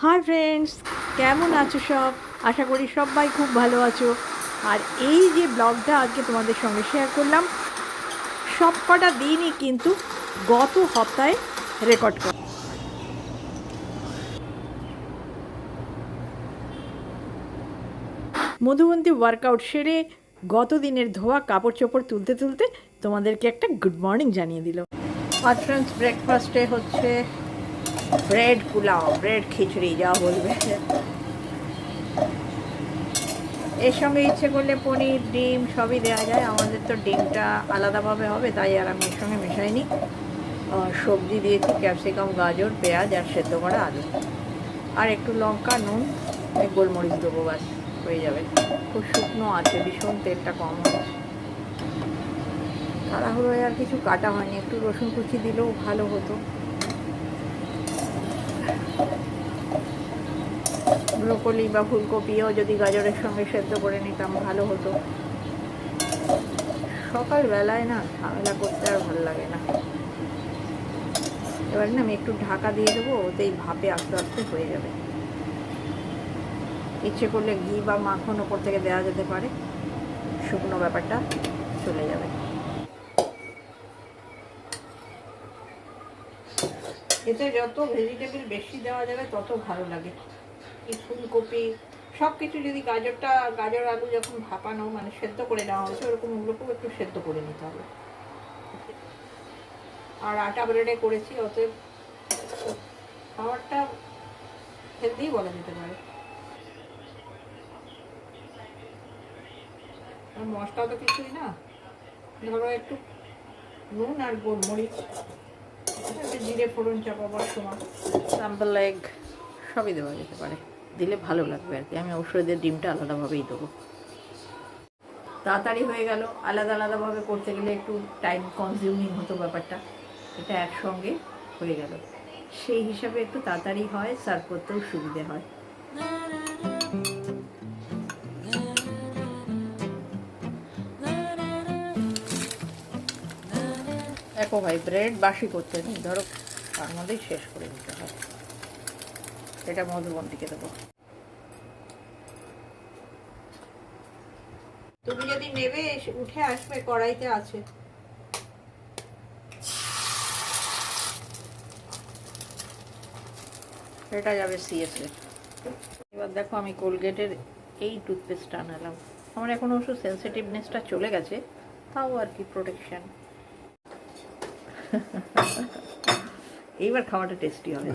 Hi friends, কেমন আছো সব? আশা করি সবাই খুব ভালো আছো। আর এই যে ব্লগটা আজকে তোমাদের সঙ্গে শেয়ার করলাম, সব কটা দিনই কিন্তু গত সপ্তাহে রেকর্ড করা। মধুবন্তী ওয়ার্কআউট সেরে গত দিনের ধোয়া কাপড় চোপড় তুলতে তুলতে তোমাদেরকে একটা গুড মর্নিং জানিয়ে দিল। আজ ফ্রেন্ডস ব্রেকফাস্টে হচ্ছে ব্রেড পোলাও, ব্রেড খিচুড়ি যা বলবে। এর সঙ্গে ইচ্ছে করলে পনির, ডিম সবই দেওয়া যায়। আমাদের তো ডিমটা আলাদাভাবে হবে, তাই আর আমি এর সঙ্গে মেশাইনি। সবজি দিয়েছি, ক্যাপসিকাম, গাজর, পেঁয়াজ আর সেদ্ধ করা আলু, আর একটু লঙ্কা, নুন, গোলমরিচ দেবো, ব্যাস হয়ে যাবে। খুব শুকনো আছে, ভীষণ তেলটা কম হয়েছে। তাড়াহুড়োয় আর কিছু কাটা হয়নি, একটু রসুন কুচি দিলেও ভালো হতো। ব্রোকলি বা ফুলকপিও যদি গাজরের সঙ্গে সেদ্ধ করে নিতাম ভালো হতো। সকালবেলায় না ঝামেলা করতে আর ভালো লাগে না। এবার না আমি একটু ঢাকা দিয়ে দেবো, ওতেই ভাপে আস্তে আস্তে হয়ে যাবে। ইচ্ছে করলে ঘি বা মাখন ওপর থেকে দেওয়া যেতে পারে, শুকনো ব্যাপারটা চলে যাবে। এতে যত ভেজিটেবল বেশি দেওয়া যাবে তত ভালো লাগে। এই ফুলকপি সব কিছু যদি গাজর আলু যখন ভাপানো মানে সেদ্ধ করে নেওয়া হয়েছে, ওরকম ওগুলোকেও একটু সেদ্ধ করে নিতে হবে। আর আটা ব্রেডে করেছি, অতএব খাবারটা হেলদি বলা যেতে পারে। আর মশলা তো কিছুই না, ধরো একটু নুন আর গোলমরিচ, জিরে ফোড়ন চাপাবার সময় স্যাম্পল এগ সবই দেওয়া যেতে পারে, দিলে ভালো লাগবে আর কি। আমি অবশ্যই এদের ডিমটা আলাদাভাবেই দেবো। তাড়াতাড়ি হয়ে গেল। আলাদা আলাদাভাবে করতে গেলে একটু টাইম কনজিউমিং হতো ব্যাপারটা, এটা একসঙ্গে হয়ে গেল। সেই হিসাবে একটু তাড়াতাড়ি হয়, সার্ভ করতেও সুবিধে হয়। দেখো ভাই, ব্রেড বাসি করতে নেই, ধরো তার মধ্যেই শেষ করে দিতে হয়। এটা মধুবন্তীকে দেবো। তুমি যদি নেবে উঠে আসবে, কড়াইতে আছে। এটা যাবে সিএসএ। এবার দেখো আমি কোলগেটের এই টুথপেস্টটা আনালাম। আমার এখন অবশ্য সেন্সিটিভনেসটা চলে গেছে, তাও আর কি প্রোটেকশন। এইবার খাওয়াটা টেস্টি হবে।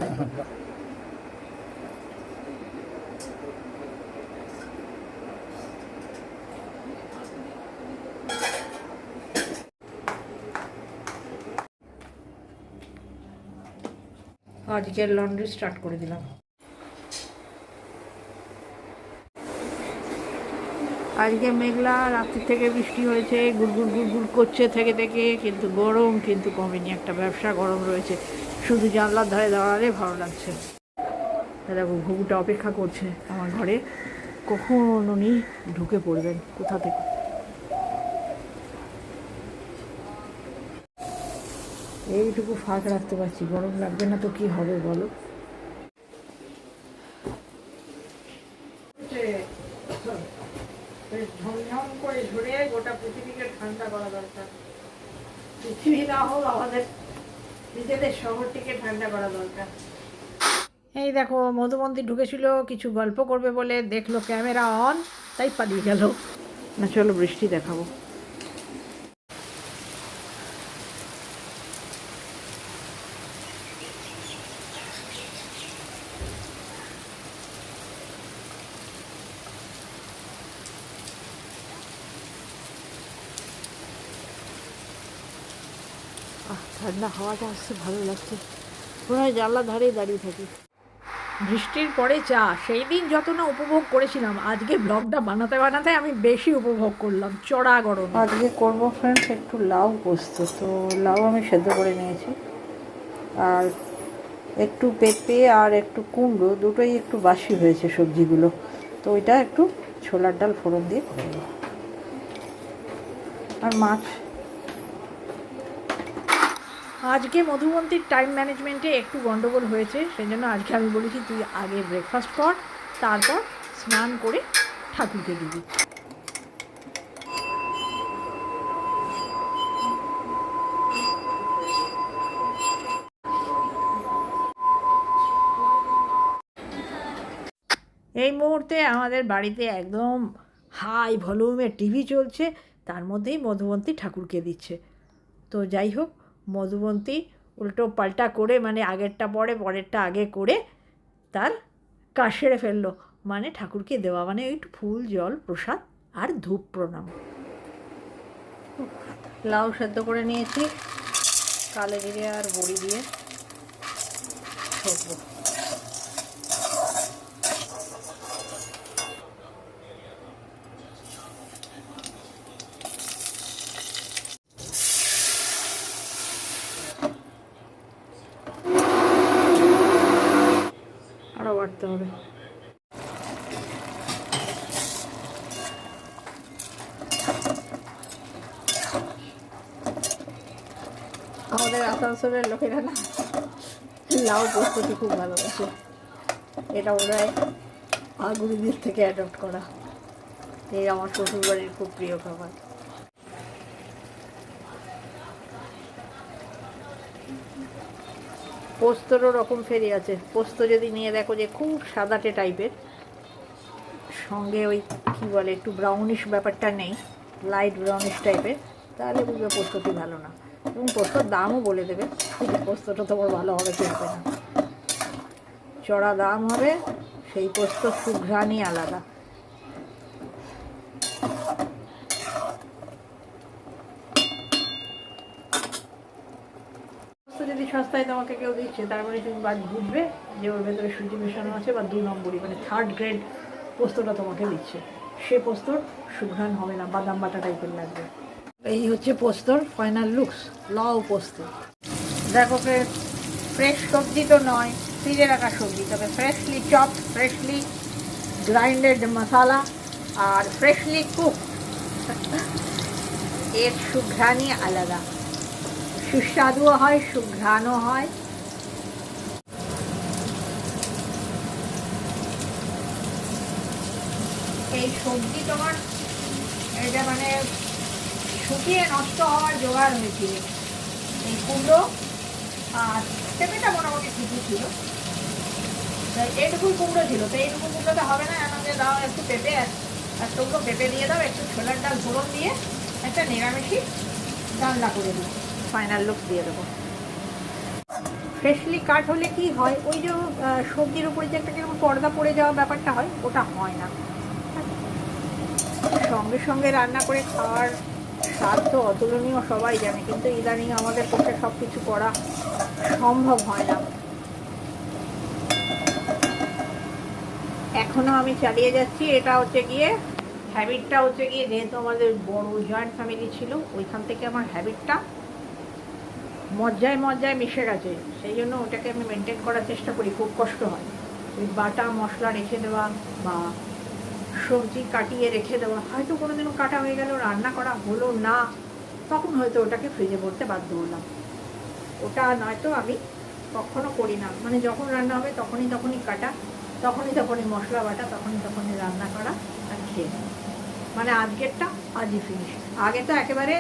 আজকের লন্ড্রি স্টার্ট করে দিলাম। আজকে মেঘলা, রাত্রি থেকে বৃষ্টি হয়েছে, গুড়গুড় গুড়গুড় করছে থেকে থেকে, কিন্তু গরম কিন্তু কমেনি। একটা ব্যবসা গরম রয়েছে, শুধু জানলার ধারে দাঁড়ালে ভালো লাগছে। দেখো ঘুঘুটা অপেক্ষা করছে আমার ঘরে, কখন উনি ঢুকে পড়বেন কোথা থেকে। এইটুকু ফাঁক রাখতে পারছি, গরম লাগবে না তো কি হবে বলো। ঝমঝম করে ঝরে গোটা পৃথিবীকে ঠান্ডা করা দরকার। পৃথিবী না হোক, আমাদের নিজেদের শহরটিকে ঠান্ডা করা দরকার। এই দেখো মধুবন্তী ঢুকেছিল কিছু গল্প করবে বলে, দেখলো ক্যামেরা অন, তাই পালিয়ে গেল। না চলো বৃষ্টি দেখাবো। ঠান্ডা হাওয়াটা আসছে, ভালো লাগছে। মনে হয় জানলার ধারেই দাঁড়িয়ে থাকি। বৃষ্টির পরে চা, সেই দিন যত না উপভোগ করেছিলাম, আজকে ব্লগটা বানাতে বানাতে আমি বেশি উপভোগ করলাম। চড়া গরম। আজকে করবো ফ্রেন্ডস একটু লাউ পোস্ত। তো লাউ আমি সেদ্ধ করে নিয়েছি, আর একটু পেঁপে আর একটু কুমড়ো, দুটোই একটু বাসি হয়েছে সবজিগুলো। তো ওইটা একটু ছোলার ডাল ফোড়ন দিয়ে করে দেবো। আর মাছ আজকে মধুবন্তীর টাইম ম্যানেজমেন্টে একটু গন্ডগোল হয়েছে, সেই জন্য আজকে আমি বলেছি তুই আগে ব্রেকফাস্ট কর, তারপর স্নান করে ঠাকুরকে দিবি। এই মুহূর্তে আমাদের বাড়িতে একদম হাই ভলিউমের টিভি চলছে, তার মধ্যেই মধুবন্তী ঠাকুরকে দিচ্ছে। তো যাই হোক, মধুবন্তী উল্টো পাল্টা করে, মানে আগেরটা পরে পরেরটা আগে করে তার কাজ সেরে ফেললো। মানে ঠাকুরকে দেওয়া মানে একটু ফুল জল প্রসাদ আর ধূপ প্রণাম। লাউ সেদ্ধ করে নিয়েছি, কালো জিরে আর বড়ি দিয়ে সেদ্ধ। আরও বাড়তে হবে। আমাদের আসানসোলের লোকেরা না লাউ পোস্তটি খুব ভালোবাসে। এটা ওরা আগুরিদের থেকে অ্যাডপ্ট করা। এই আমার শ্বশুরবাড়ির খুব প্রিয় খাবার। পোস্তরও রকম ফেরি আছে। পোস্ত যদি নিয়ে দেখো যে খুব সাদাটে টাইপের, সঙ্গে ওই কী বলে একটু ব্রাউনিশ ব্যাপারটা নেই, লাইট ব্রাউনিশ টাইপের, তাহলে বুঝবে পোস্তটি ভালো না। এবং পোস্তর দামও বলে দেবে পোস্তটা তোমার ভালো হবে কি হবে না। চড়া দাম হবে, সেই পোস্ত সুঘ্রাণই আলাদা। যদি সস্তায় তোমাকে কেউ দিচ্ছে, তারপরে তুমি বুঝবে যে ওর ভেতরে সুজি মেশানো আছে, বা 2 নম্বরই মানে 3rd গ্রেড পোস্তটা তোমাকে দিচ্ছে। সে পোস্তর সুঘ্রাণ হবে না, বাদাম বাটা টাইপের লাগবে। এই হচ্ছে পোস্তর ফাইনাল লুকস, লাউ পোস্ত। দেখো ফ্রেশ সবজি তো নয়, ফ্রিজে রাখা সবজি, তবে ফ্রেশলি চপড, ফ্রেশলি গ্রাইন্ডেড মশালা আর ফ্রেশলি কুক। এর সুঘ্রাণই আলাদা, সুস্বাদুও হয়, সুঘ্রাণও হয়। এই সবজি তোমার এটা মানে শুকিয়ে নষ্ট হওয়ার জোগাড় হয়েছিল। এই কুমড়ো আর পেঁপেটা মোটামুটি ঠিকই ছিল, এইটুকু কুমড়ো ছিল। তো এইটুকু কুমড়োতে হবে না, এখন যে দাও একটু পেঁপে, এক টুকরো পেঁপে দিয়ে দাও, একটু ছোলার ডাল ফোড়ন দিয়ে একটা নিরামিষই রান্না করে দিই, ফাইনাল লুক দিয়ে দেবো। ফ্রেশলি কাট হলে কি হয়, ওই যে সবজির উপরে যে একটা কিরকম পর্দা পড়ে যাওয়া ব্যাপারটা হয়, ওটা হয় না। সঙ্গে সঙ্গে রান্না করে খাওয়ার স্বাদ তো অতুলনীয়, সবাই জানে, কিন্তু ইদানিং আমাদের পক্ষে সব কিছু করা সম্ভব হয় না। এখনও আমি চালিয়ে যাচ্ছি। এটা হচ্ছে গিয়ে হ্যাবিটটা হচ্ছে গিয়ে, যেহেতু আমাদের বড় জয়েন্ট ফ্যামিলি ছিল, ওইখান থেকে আমার হ্যাবিটটা মজ্জায় মজ্জায় মিশে গেছে, সেই জন্য ওটাকে আমি মেনটেন করার চেষ্টা করি। খুব কষ্ট হয় ওই বাটা মশলা রেখে দেওয়া বা সবজি কাটিয়ে রেখে দেওয়া, হয়তো কোনো দিনও কাটা হয়ে গেল, রান্না করা হলো না, তখন হয়তো ওটাকে ফ্রিজে ভরতে বাধ্য হলাম। ওটা নয়তো আমি কখনো করি না, মানে যখন রান্না হবে তখনই কাটা, তখনই মশলা বাটা, তখনই রান্না করা আর খেয়ে নেওয়া। মানে আজকেরটা আজই ফিনিশ। আগে তো একেবারে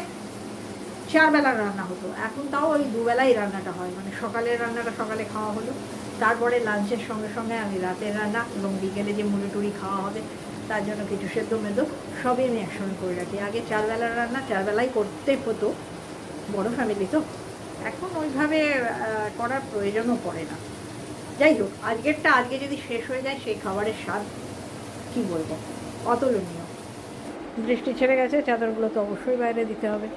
4 বেলার রান্না হতো, এখন তাও ওই 2 বেলাই রান্নাটা হয়। মানে সকালের রান্নাটা সকালে খাওয়া হলো, তারপরে লাঞ্চের সঙ্গে সঙ্গে আমি রাতের রান্না, এবং বিকেলে যে মুড়ি টুড়ি খাওয়া হবে তার জন্য কিছু সেদ্ধ মেদ্ধ সবই আমি একসঙ্গে করে রাখি। আগে 4 বেলার রান্না 4 বেলাই করতে হতো, বড় ফ্যামিলি তো, এখন ওইভাবে করার প্রয়োজনও পড়ে না। যাই হোক, আজকেরটা আজকে যদি শেষ হয়ে যায়, সেই খাবারের স্বাদ কী বলবো, অতুলনীয়। বৃষ্টি ছেড়ে গেছে, চাদরগুলো তো অবশ্যই বাইরে দিতে হবে।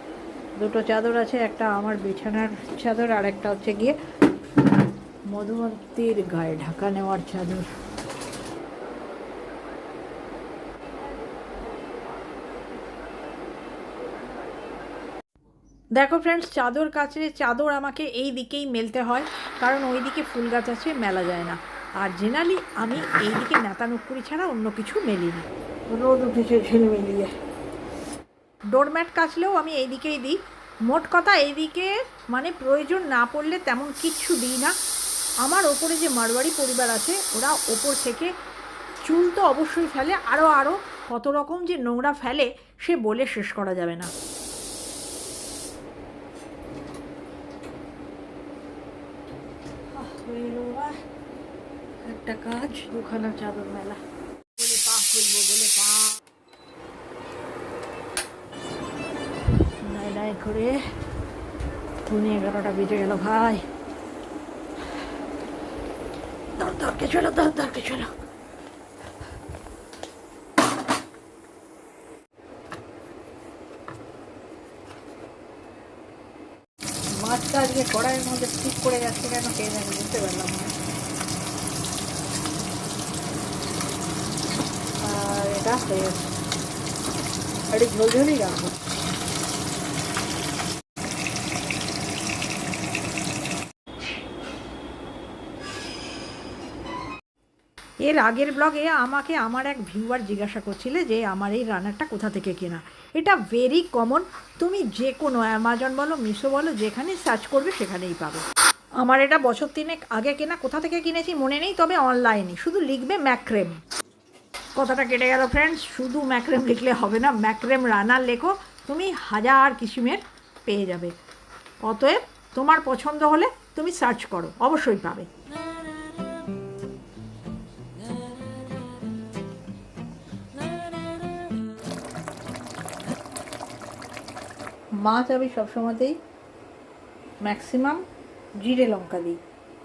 2টো চাদর আছে, একটা আমার বিছানার চাদর, আর একটা হচ্ছে গিয়ে মধুমন্তীর গায়ে ঢাকা নেওয়ার চাদর। দেখো ফ্রেন্ডস, চাদর কাচলে চাদর আমাকে এই দিকেই মেলতে হয়, কারণ ওই দিকে ফুল গাছ আছে, মেলা যায় না। আর জেনারেলি আমি এই দিকে নেতানুকুরি ছাড়া অন্য কিছু মেলি না, রোদ উঠেছে ঝিলমিলিয়ে। ডোরম্যাট কাচলেও আমি এই দিকেই দিই, মোট কথা এইদিকে মানে প্রয়োজন না পড়লে তেমন কিচ্ছু দিই না। আমার ওপরে যে মারওয়াড়ি পরিবার আছে ওরা ওপর থেকে চুল তো অবশ্যই ফেলে, আরও কত রকম যে নোংরা ফেলে সে বলে শেষ করা যাবে না। একটা কাজ, দুখানা চাদর মেলা, বলে পা খুলবো বলে পা নাই নাই করে 11:30 বেজে গেল ভাই। দরকে চলো, দরকে চলো। মাছটা আজকে কড়াইয়ের মধ্যে ঠিক করে যাচ্ছে কেন কে জানি, বুঝতে পারলাম না। আর এটা হয়ে গেছে, একটু ঝোলঝোলই রাখবো। এর আগের ব্লগে আমাকে আমার এক ভিউয়ার জিজ্ঞাসা করছিলে যে আমার এই রান্নাটা কোথা থেকে কেনা। এটা ভেরি কমন, তুমি যে কোনো অ্যামাজন বলো, মিশো বলো, যেখানে সার্চ করবে সেখানেই পাবে। আমার এটা বছর 3 আগে কেনা, কোথা থেকে কিনেছি মনে নেই, তবে অনলাইনে। শুধু লিখবে ম্যাক্রেম, কথাটা কেটে গেল ফ্রেন্ডস। শুধু ম্যাক্রেম লিখলে হবে না, ম্যাক্রেম রান্নার লেখো, তুমি 1000 কিসিমের পেয়ে যাবে। অতএব তোমার পছন্দ হলে তুমি সার্চ করো, অবশ্যই পাবে। মাছ আমি সবসময়তেই ম্যাক্সিমাম জিরে লঙ্কা দিই,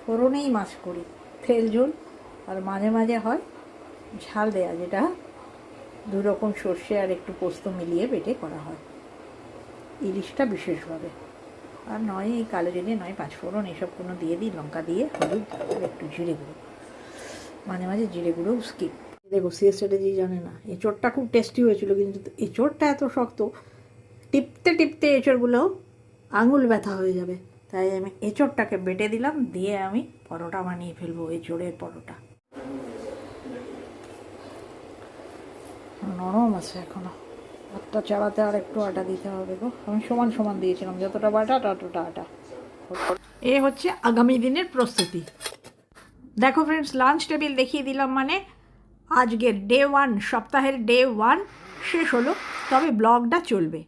ফোড়নেই মাছ করি, তেল ঝোল, আর মাঝে মাঝে হয় ঝাল দেয়া, যেটা 2 রকম সর্ষে আর একটু পোস্ত মিলিয়ে বেটে করা হয়, ইলিশটা বিশেষভাবে। আর নয় এই কালো জিরে, নয় 5 ফোড়ন, এসব কোনো দিয়ে দিই, লঙ্কা দিয়ে, হলুদ আর একটু জিরে গুঁড়ো, মাঝে মাঝে জিরে গুঁড়ো স্কিপ। দেখো সিএসটি জানে না, এঁচোড়টা খুব টেস্টি হয়েছিল, কিন্তু এঁচোড়টা এত শক্ত, টিপতে টিপতে এঁচোড়গুলো আঙুল ব্যথা হয়ে যাবে। তাই আমি এঁচোড়টাকে বেটে দিলাম, দিয়ে আমি পরোটা বানিয়ে ফেলবো, এঁচোড়ের পরোটা। নরম আছে এখনো, আটটা চাড়াতে আর একটু আটা দিতে হবে গো। আমি সমান সমান দিয়েছিলাম, যতটা বাটা ততটা আটা। এ হচ্ছে আগামী দিনের প্রস্তুতি। দেখো ফ্রেন্ডস, লাঞ্চ টেবিল দেখিয়ে দিলাম, মানে আজকের ডে 1, সপ্তাহের ডে 1 শেষ হলো, তবে ব্লগটা চলবে।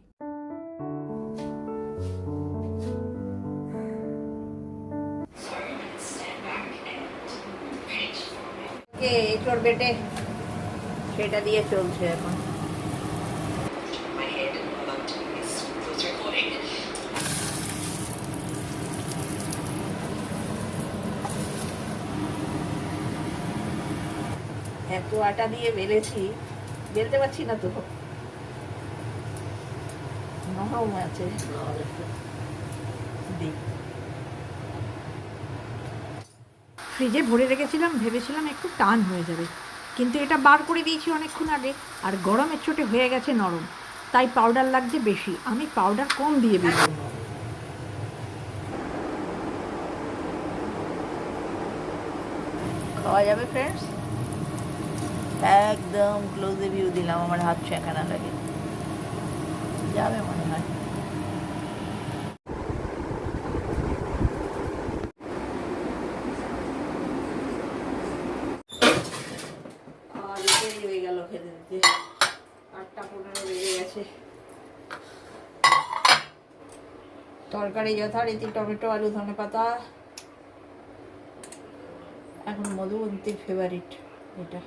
এঁচোড় বেটে সেটা দিয়ে চলছে এখন। এত আটা দিয়ে বেলেছি, বেলতে পারছি না তো, নরম আছে। ফ্রিজে ভরে রেখেছিলাম, ভেবেছিলাম একটু টান হয়ে যাবে, কিন্তু এটা বার করে দিয়েছি অনেকক্ষণ আগে, আর গরমের চোটে হয়ে গেছে নরম, তাই পাউডার লাগছে বেশি। আমি পাউডার কম দিয়ে বেলি। খাওয়া যাবে ফ্রেন্ডস, একদম ক্লোজে ভিউ দিলাম, আমার হাত ছেঁকানা লাগে যাবে মনে হয়। হয়ে গেল খেতে দিতে, 8:15 বেজে গেছে। তরকারি যথারীতি টমেটো, আলু, ধনেপাতা। এখন মধুবন্তীর ফেভারিট এটা।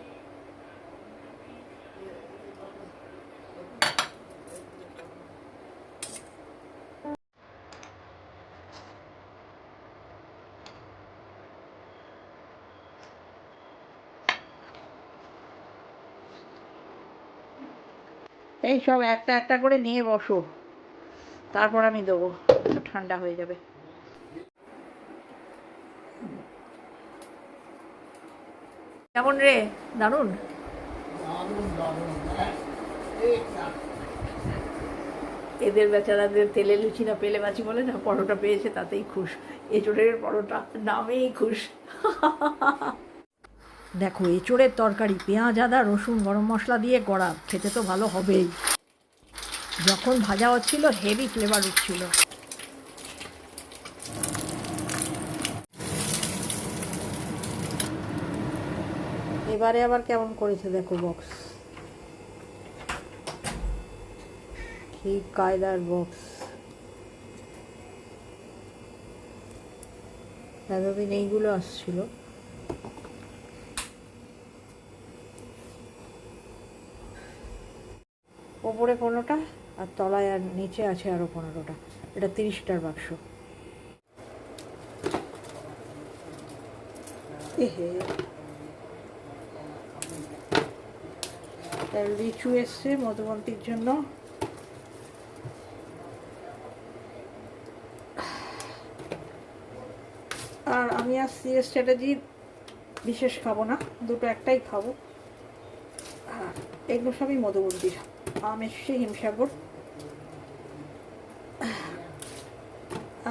এই সব একটা একটা করে নিয়ে বসো, তারপর আমি দেবো, ঠান্ডা হয়ে যাবে। কেমন রে? দারুণ। এদের বেচারাদের তেলে লুচি না পেলে মাছি বলে না, পরোটা পেয়েছে তাতেই খুশ। এঁচোড়ের পরোটা নামেই খুশ। দেখো এঁচোড়ের তরকারি, পেঁয়াজ, আদা, রসুন, গরম মশলা দিয়ে করা, খেতে তো ভালো হবেই। যখন ভাজা হচ্ছিল হেভি ফ্লেভার উঠছিল। এবারে আবার কেমন করেছে দেখো বক্স, কি কায়দার বক্স। এতদিন এইগুলো আসছিল। ওপরে 15টা আর তলায় আর নিচে আছে আরও 15টা। এটা 30টার বাক্স। এহে লিচু এসছে মধুমন্তির জন্য। আর আমি আর সিএস স্ট্র্যাটেজি বিশেষ খাবো না, দুটো একটাই খাবো। আর এগুলো সবই মধুমন্তির। আম এসছে হিমসাগর।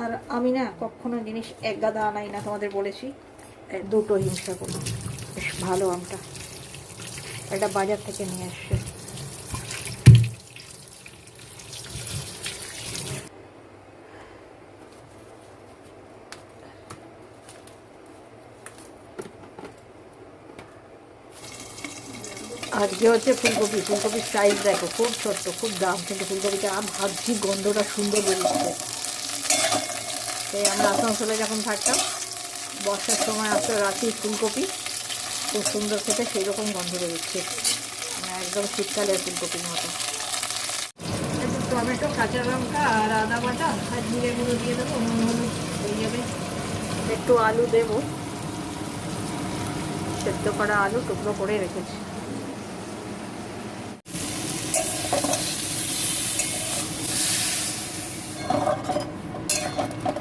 আর আমি না কখনো জিনিস এক গাদা আনাই না, তোমাদের বলেছি। দুটো হিমসাগর, বেশ ভালো আমটা। এটা বাজার থেকে নিয়ে আসছে। আজকে হচ্ছে ফুলকপি। ফুলকপির সাইজ দেখো, খুব ছোট্ট, খুব দাম, কিন্তু ফুলকপিটা ভাবছি গন্ধটা সুন্দর বেরোচ্ছে। সেই আমরা আসানসোলে যখন থাকতাম, বর্ষার সময় আসতে রাখি ফুলকপি, খুব সুন্দর খেতে, সেই রকম গন্ধ বেরোচ্ছে, মানে একদম শীতকালের ফুলকপির মতো। একটু টমেটো, কাঁচা লঙ্কা আর আদা বাটা আর জিরে গুঁড়ো দিয়ে দেবো, নুন হলুদ হয়ে যাবে। একটু আলু দেবো, সেদ্ধ করা আলু টুকরো করে রেখেছি।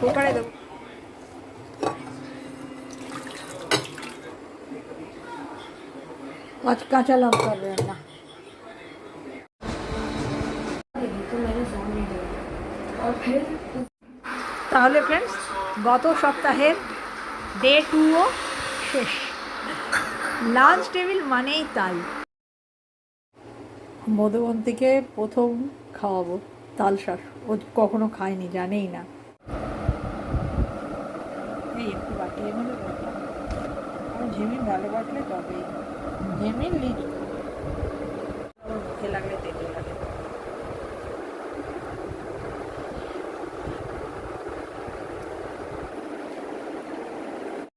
কুকারে দেবো। আজ কাঁচা লঙ্কার রান্না। তাহলে ফ্রেন্ডস, গত সপ্তাহের ডে 2ও শেষ। লাঞ্চ টেবিল মানেই তাই। মধুবন্তীকে প্রথম খাওয়াবো তাল শাক। ও কখনো খায়নি, জানেই না। এই একটু বাটিয়ে নেবে, ঝিমির ভালো বাটলে তবেই। ঝিমির লিচু মুখে লাগলে তেতো লাগে।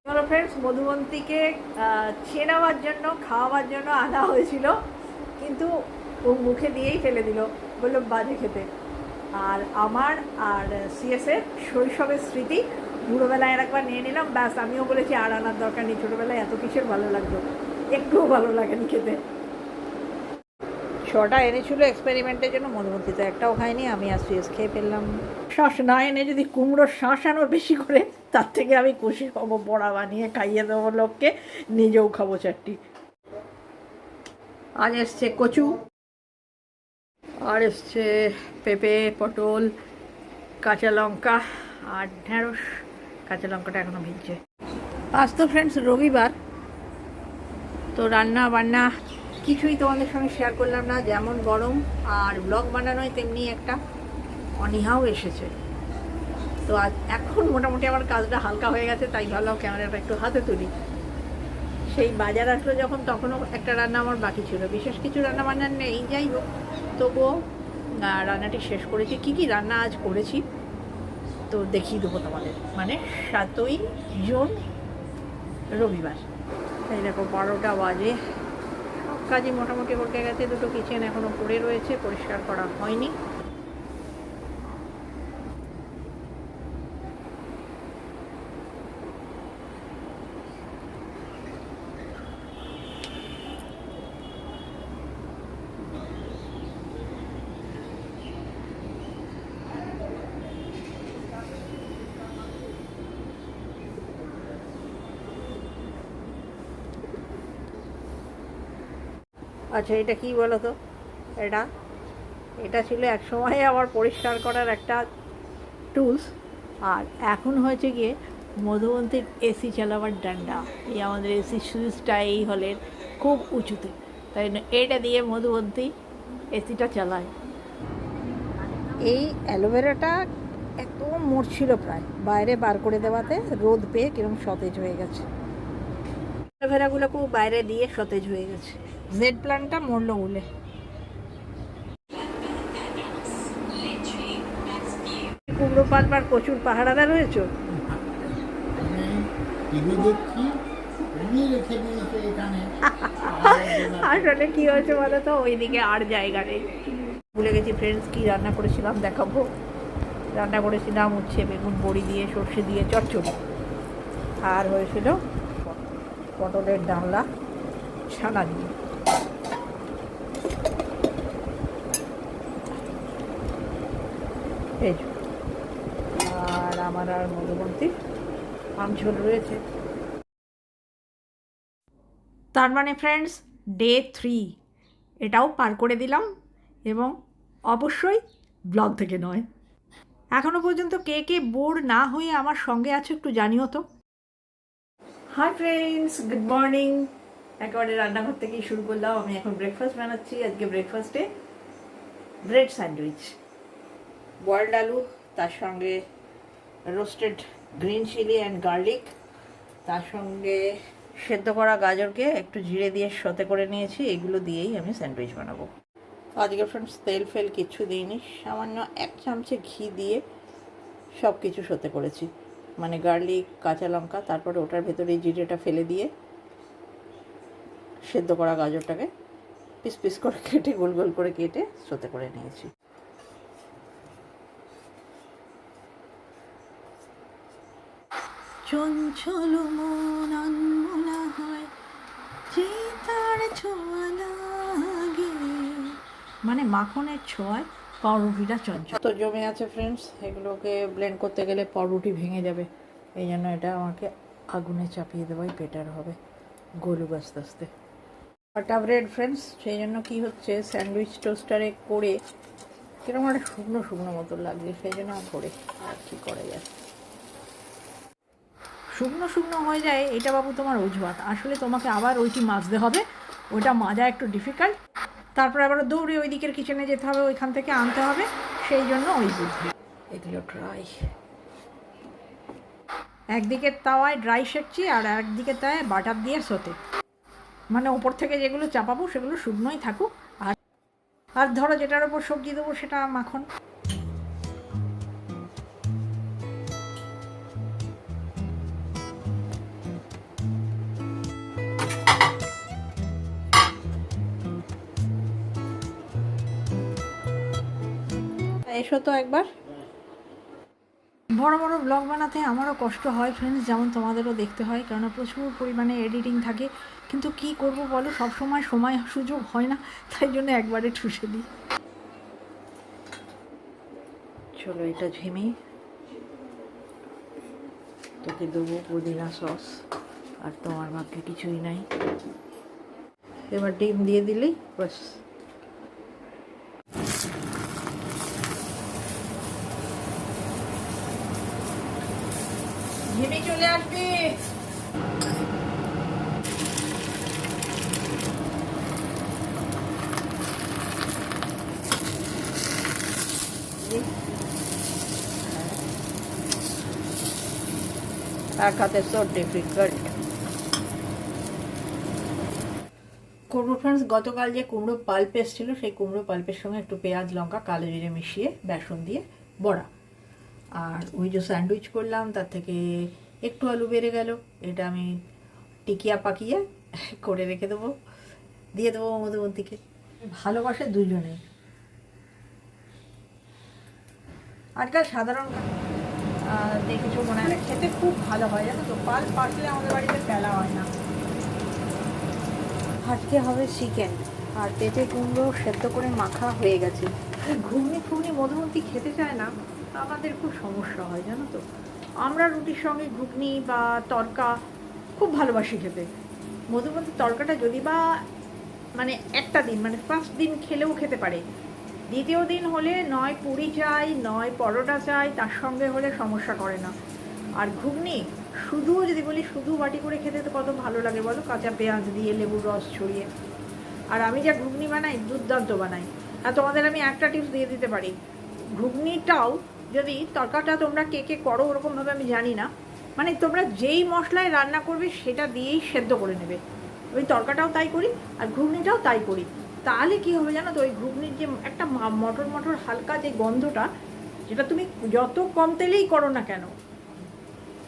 চলো ফ্রেন্ডস, মধুবন্তীকে চেনাবার জন্য, খাওয়াবার জন্য আনা হয়েছিল, কিন্তু ও মুখে দিয়েই ফেলে দিল, বললো বাজে খেতে। আর আমার আর সিএসের শৈশবের স্মৃতি, বুড়োবেলায় একবার নিয়ে নিলাম, ব্যাস। আমিও বলেছি আর আনার দরকার নেই, ছোটোবেলায় এত কিসের ভালো লাগতো, একটুও ভালো লাগেনি খেতে। 6টা এনেছিল এক্সপেরিমেন্টের জন্য, মধুমন্তীতে একটাও খাইনি। আমি আর সিএস খেয়ে ফেললাম। শাঁস না এনে যদি কুমড়োর শাঁস আনো বেশি করে, তার থেকে আমি খুশি হবো। বড়া বানিয়ে খাইয়ে দেবো লোককে, নিজেও খাবো 4টি। আজ এসছে কচু, আর এসছে পেঁপে, পটল, কাঁচা লঙ্কা আর ঢেঁড়স। কাঁচা লঙ্কাটা এখনো ভিজছে। আজ তো ফ্রেন্ডস রবিবার, তো রান্না বান্না কিছুই তোমাদের সঙ্গে শেয়ার করলাম না। যেমন গরম, আর ব্লগ বানানোয় তেমনি একটা অনীহাও এসেছে। তো আজ এখন মোটামুটি আমার কাজটা হালকা হয়ে গেছে, তাই ভাবলাম ক্যামেরাটা একটু হাতে তুলি। সেই বাজার আসলো যখন, তখনও একটা রান্না আমার বাকি ছিল। বিশেষ কিছু রান্না বান্না নেই, যাই হোক, তবুও রান্নাটি শেষ করেছি। কি কি রান্না আজ করেছি তো দেখিয়ে দেবো তোমাদের। মানে 7ই জুন রবিবার। এই দেখো 12টা বাজে, সব কাজই মোটামুটি হয়ে গেছে। দুটো কিচেন এখনও পড়ে রয়েছে, পরিষ্কার করা হয়নি। আচ্ছা, এটা কি বলো তো? এটা ছিল এক সময় আমার পরিষ্কার করার একটা টুলস, আর এখন হয়েছে গিয়ে মধুবন্তীর এসি চালাবার ডান্ডা। এই আমাদের এসি সুইচটা এই হলের খুব উঁচুতে, তাই জন্য এটা দিয়ে মধুবন্তী এসিটা চালায়। এই অ্যালোভেরাটা একদম মরছিল প্রায়, বাইরে বার করে দেওয়াতে রোদ পেয়ে কিরকম সতেজ হয়ে গেছে। অ্যালোভেরাগুলোকেও বাইরে দিয়ে সতেজ হয়ে গেছে। জেড প্ল্যান্টটা মরলো বলে। কুমড়ো পালবার প্রচুর পাহারাদা রয়েছে। আসলে কি হয়েছে বলো তো, ওইদিকে আর জায়গা নেই। ভুলে গেছি ফ্রেন্ডস, কি রান্না করেছিলাম দেখাবো। রান্না করেছিলাম উচ্ছে বেগুন বড়ি দিয়ে সর্ষে দিয়ে চচ্চড়ি, আর হয়েছিল পটলের ডালনা ছানা দিয়ে। এই আর আমার আর মধুমন্তীর আমঝোল রয়েছে। তার মানে ফ্রেন্ডস, ডে 3 এটাও পার করে দিলাম, এবং অবশ্যই ব্লগ থেকে নয়। এখনও পর্যন্ত কে কে বোর না হয়ে আমার সঙ্গে আছো একটু জানিও তো। Hi friends, good morning. একেবারে রান্নাঘর থেকেই শুরু করলাম। আমি এখন ব্রেকফাস্ট বানাচ্ছি। আজকে ব্রেকফাস্টে ব্রেড স্যান্ডউইচ, বয়েলড আলু, তার সঙ্গে roasted green chilli and garlic, তার সঙ্গে সেদ্ধ করা গাজরকে একটু জিরে দিয়ে সতে করে নিয়েছি। এগুলো দিয়েই আমি স্যান্ডউইচ বানাবো। আজকে ফ্রেন্ডস তেল ফেল কিচ্ছু দিইনি, সামান্য 1 চামচে ঘি দিয়ে সব কিছু সতে করেছি। মানে গার্লিক, কাঁচা লঙ্কা, তারপরে ওটার ভেতরে জিরেটা ফেলে দিয়ে সেদ্ধ করা গাজরটাকে পিস পিস করে কেটে গোল গোল করে কেটে সতে করে নিয়েছি। চঞ্চল মন আনমনা হয় যে তার ছোঁয়া লাগে, মানে মাখনের ছোঁয়ায় পাউরুটিটা চঞ্চল। তো জমে আছে ফ্রেন্ডস, এগুলোকে ব্লেন্ড করতে গেলে পাউরুটি ভেঙে যাবে। এই জন্য এটা আমাকে আগুনে চাপিয়ে দেওয়াই বেটার হবে, গলুক আস্তে আস্তে। আটা ব্রেড ফ্রেন্ডস, সেই জন্য কী হচ্ছে, স্যান্ডউইচ টোস্টারে করে কিরকম একটা শুকনো শুকনো মতো লাগছে, সেই জন্য করে আর কী করা যায়। শুকনো শুকনো হয়ে যায়, এটা বাবু তোমার অজুহাত। আসলে তোমাকে আবার ওইটি মাজতে হবে, ওটা মাজা একটু ডিফিকাল্ট। তারপরে আবার দৌড়ে ওই দিকের কিচেনে যেতে হবে, ওইখান থেকে আনতে হবে, সেই জন্য ওই বুদ্ধি। এগুলো ড্রাই, একদিকে তাওয়ায় ড্রাই শেখছি আর একদিকে তাওয়ায় বাটার দিয়ে সতে, মানে ওপর থেকে যেগুলো চাপাবো সেগুলো শুকনোই থাকুক, আর আর ধরো যেটার ওপর সবজি দেবো সেটা মাখন। এসো তো একবার। বড় বড় ব্লগ বানাতে আমারও কষ্ট হয় ফ্রেন্ডস, যেমন তোমাদেরও দেখতে হয়, কেননা প্রচুর পরিমাণে এডিটিং থাকে। কিন্তু কি করব বলো, সবসময় সময় সুযোগ হয় না, তাই জন্য একবারে ঠুসে দিই। চলো এটা ঝিমি, তোকে দেবো পুদিনা সস, আর তোমার ভাগ্যে কিছুই নাই। এবার ডিম দিয়ে দিলেই বাস। ঝিমি চলে আসবি। এক হাতে সো ডিফিকাল্ট। কুমড়ো ফ্রেন্ডস, গতকাল যে কুমড়ো পাল্প এসেছিলো, সেই কুমড়ো পাল্পের সঙ্গে একটু পেঁয়াজ লঙ্কা কালো জিরে মিশিয়ে বেসন দিয়ে বড়া, আর ওই যে স্যান্ডউইচ করলাম তার থেকে একটু আলু বেড়ে গেল, এটা আমি টিকিয়া পাকিয়ে করে রেখে দেবো, দিয়ে দেবো মধুমন্তীকে। ভালোবাসে দুজনে। আজকাল সাধারণ দেখেছো মনে হয়, খেতে খুব ভালো হয় জানো তো। পাল্প আসলে আমাদের বাড়িতে ফেলা হয় না। আজকে হবে চিকেন, আর পেঁপে কুমড়ো সেদ্ধ করে মাখা হয়ে গেছে। এই ঘুগনি ফুগনি মধুমন্তী খেতে চায় না, আমাদের খুব সমস্যা হয় জানো তো। আমরা রুটির সঙ্গে ঘুগনি বা তড়কা খুব ভালোবাসি খেতে। মধুমন্তী তড়কাটা যদি বা মানে একটা দিন, মানে ফার্স্ট দিন খেলেও খেতে পারে, দ্বিতীয় দিন হলে নয় পুরি চাই, নয় পরোটা চাই, তার সঙ্গে হলে সমস্যা করে না। আর ঘুগনি শুধুও যদি বলি, শুধু বাটি করে খেতে তো কত ভালো লাগে বলো, কাঁচা পেঁয়াজ দিয়ে লেবুর রস ছড়িয়ে। আর আমি যা ঘুগনি বানাই, দুর্দান্ত বানাই। আর তোমাদের আমি একটা টিপস দিয়ে দিতে পারি, ঘুগনিটাও যদি, তরকাটা তোমরা কে কে করো ওরকমভাবে আমি জানি না, মানে তোমরা যেই মশলায় রান্না করবে সেটা দিয়েই সেদ্ধ করে নেবে। ওই তরকাটাও তাই করি আর ঘুগনিটাও তাই করি। তাহলে কী হবে জানো তো, ওই ঘুগনির যে একটা মটর মটর হালকা যে গন্ধটা, যেটা তুমি যত কম তেলেই করো না কেন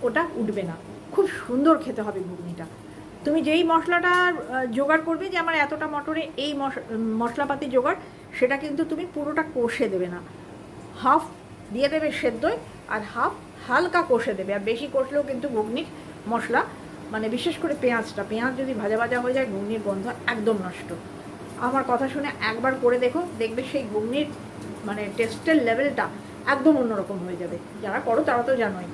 ওটা উঠবে না, খুব সুন্দর খেতে হবে ঘুগনিটা। তুমি যেই মশলাটা জোগাড় করবে, যে আমার এতটা মটরে এই মশলাপাতি জোগাড়, সেটা কিন্তু তুমি পুরোটা কষে দেবে না, হাফ দিয়ে দেবে সেদ্ধই আর হাফ হালকা কষে দেবে। আর বেশি কষলেও কিন্তু ঘুগনির মশলা, মানে বিশেষ করে পেঁয়াজ যদি ভাজা ভাজা হয়ে যায়, ঘুগনির গন্ধ একদম নষ্ট। আমার কথা শুনে একবার করে দেখো, দেখবে সেই ঘুগনির মানে টেস্টের লেভেলটা একদম অন্যরকম হয়ে যাবে। যারা করো তারা তো জানোই।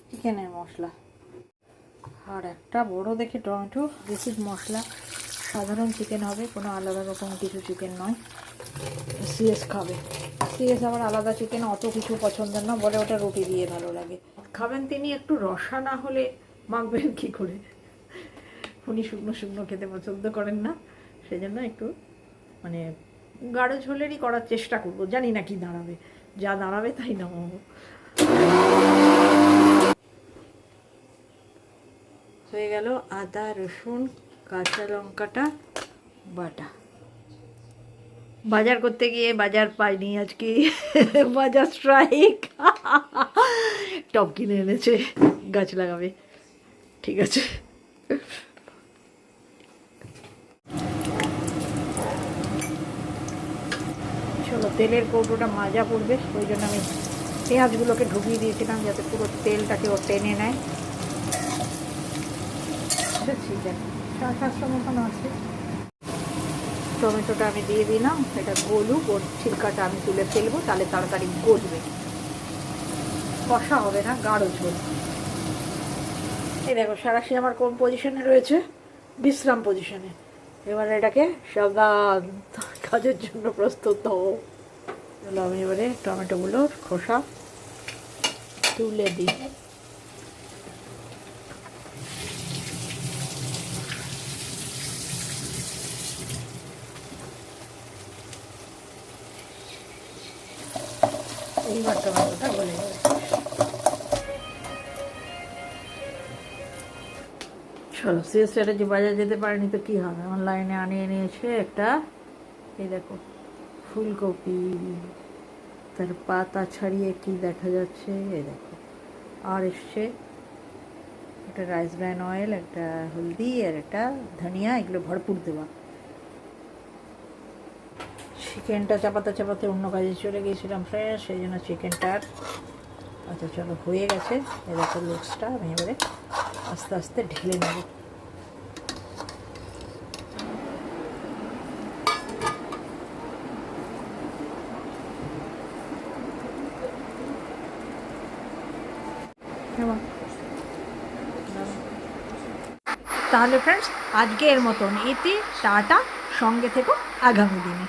চিকেনের মশলা আর একটা বড় দেখে টমেটো, দিস ইজ মশলা। সাধারণ চিকেন হবে, কোনো আলাদা রকম কিছু চিকেন নয়। সিএস খাবে, সিএস আবার আলাদা চিকেন অত কিছু পছন্দ না, বলে ওটা রুটি দিয়ে ভালো লাগে। খাবেন তিনি, একটু রসা না হলে মাখবেন কী করে? উনি শুকনো শুকনো খেতে পছন্দ করেন না, সেই জন্য একটু মানে গাঢ় ঝোলেরই করার চেষ্টা করবো। জানি না কি দাঁড়াবে, যা দাঁড়াবে তাই নামাবো। হয়ে গেল আদা রসুন কাঁচা লঙ্কাটা বাটা। বাজার করতে গিয়ে বাজার পাইনি আজকে, বাজার স্ট্রাইক। টব কিনে এনেছে, গাছ লাগাবে। ঠিক আছে, চলো তেলের কৌটোটা মাজা পড়বে, ওই জন্য আমি পেঁয়াজগুলোকে ঢুকিয়ে দিয়েছিলাম যাতে পুরো তেলটাকে ও টেনে নেয়। ঠিক আছে, 700 মতন আছে। টমেটোটা আমি দিয়ে দিলাম, এটা গলুক, ওর ছিলকাটা আমি তুলে ফেলবো, তাহলে তাড়াতাড়ি গলবে, কষা হবে না, গাঢ় ঝোল। এই দেখো সারাশি আমার কোন পজিশনে রয়েছে, বিশ্রাম পজিশনে। এবার এটাকে সাবধান কাজের জন্য প্রস্তুত হবো। তাহলে আমি এবারে টমেটোগুলোর খোসা তুলে দিই। এইবার টমেটোটা গলে যাবে। চলো, সে স্ট্র্যাটেজি বাজার যেতে পারেনি তো কী হবে, অনলাইনে আনিয়ে নিয়েছে একটা, এই দেখো ফুলকপি, তার পাতা ছাড়িয়ে কি দেখা যাচ্ছে, এই দেখো। আর এসছে একটা রাইস ব্র্যান অয়েল, একটা হলদি আর একটা ধনিয়া, এগুলো ভরপুর দেওয়া। চিকেনটা চাপাতে চাপাতে অন্য কাজে চলে গিয়েছিলাম ফ্রেন্ড, সেই জন্য চিকেনটার আচ্ছা চলো হয়ে গেছে। এরকম লুকসটা আমি এবারে আস্তে আস্তে ঢেলে নেব। তাহলে ফ্রেন্ডস আজকে এর মতন এতে টাটা, সঙ্গে থেকো আগামী দিনে।